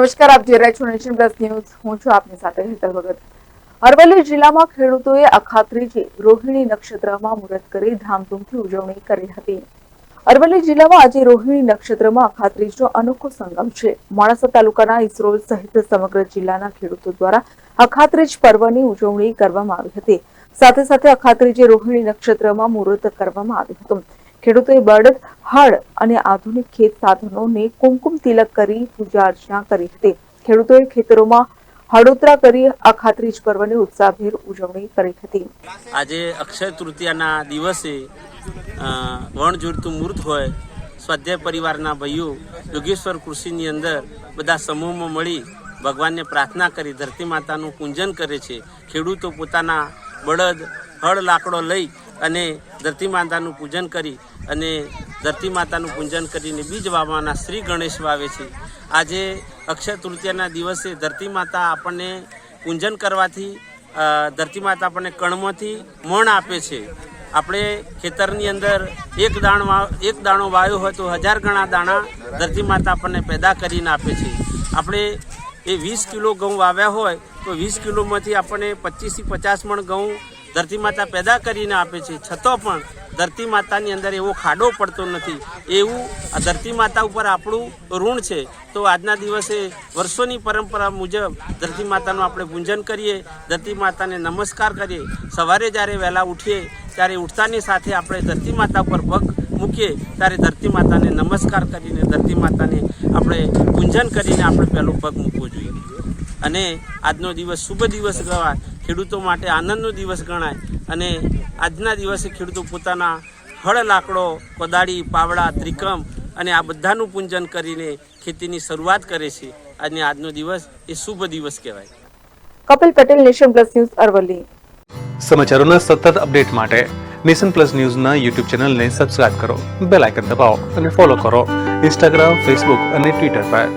નમસ્કાર, આપ જોઈ રહ્યા છો નેશન પ્લસ ન્યૂઝ. હું છું આપની સાથે હેતલ ભગત. અરવલ્લી જિલ્લામાં ખેડૂતોએ અખાત્રીજે રોહિણી નક્ષત્રમાં મુહૂર્ત કરી ધામધૂમથી ઉજવણી કરી હતી. અરવલ્લી જિલ્લામાં આજે રોહિણી નક્ષત્રમાં અખાત્રીજનો અનોખો સંગમ છે. મોડાસા તાલુકાના ઇસરોલ સહિત સમગ્ર જિલ્લાના ખેડૂતો દ્વારા અખાત્રીજ પર્વની ઉજવણી કરવામાં આવી હતી. સાથે સાથે અખાત્રીજે રોહિણી નક્ષત્રમાં મુહૂર્ત કરવામાં આવ્યું હતું. ખેડૂતોએ બળદ, હળ અને આધુનિક ખેત સાધનોને કુમકુમ તિલક કરી પૂજા અર્ચના કરી હતી. ખેડૂતોએ ખેતરોમાં હળોતરા કરી અખાત્રીજ પર્વની ઉત્સાહભેર ઉજવણી કરી હતી. આજે અક્ષય તૃતીયાના દિવસે વણ જોડતું મુહૂર્ત હોય, સ્વાધ્યાય પરિવારના ભાઈઓ યોગેશ્વર કૃષિની અંદર બધા સમૂહમાં મળી ભગવાનને પ્રાર્થના કરી ધરતી માતાનું પૂજન કરે છે. ખેડૂતો પોતાના બળદ, હળ, લાકડો લઈ અને ધરતી માતાનું પૂજન કરી અને ધરતી માતાનું પૂજન કરીને બીજ વાવવાના શ્રી ગણેશ વાવે છે. આજે અક્ષય તૃતીયાના દિવસે ધરતી માતા આપણને પૂજન કરવાથી ધરતી માતા આપણને કણમાંથી મણ આપે છે. આપણે ખેતરની અંદર એક દાણો વાવ્યો હોય તો 1000 ગણા દાણા ધરતી માતા આપણને પેદા કરીને આપે છે. આપણે એ 20 કિલો ઘઉં વાવ્યા હોય તો 20 કિલોમાંથી આપણને 25 થી 50 મણ ઘઉં ધરતી માતા પેદા કરીને આપે છે. છતાં પણ ધરતી માતાની અંદર એવો ખાડો પડતો નથી. એવું આ ધરતી માતા ઉપર આપણું ઋણ છે. તો આજના દિવસે વર્ષોની પરંપરા મુજબ ધરતી માતાનું આપણે પૂજન કરીએ, ધરતી માતાને નમસ્કાર કરીએ. સવારે જ્યારે વહેલા ઉઠીએ ત્યારે ઉઠતાની સાથે આપણે ધરતી માતા ઉપર પગ મૂકીએ ત્યારે ધરતી માતાને નમસ્કાર કરીને ધરતી માતાને આપણે પૂજન કરીને આપણે પહેલો પગ મૂકવો જોઈએ. અને આજનો દિવસ શુભ દિવસ ગણાય, ખેડૂતો માટે આનંદનો દિવસ ગણાય. અને આજના દિવસે ખેડૂતો પોતાના હળ, લાકડો, કોદાળી, પાવડા, ત્રિકમ અને આ બધાનું પૂજન કરીને ખેતીની શરૂઆત કરે છે. અને આજનો દિવસ એ શુભ દિવસ કહેવાય. Kapil Patel, nation plus news, Aravalli. સમાચારોના સતત અપડેટ માટે નેશન પ્લસ ન્યૂઝના યુટ્યુબ ચેનલને સબસ્ક્રાઇબ કરો, બેલ આઇકન દબાવો અને ફોલો કરો ઇન્સ્ટાગ્રામ, ફેસબુક અને ટ્વિટર પર.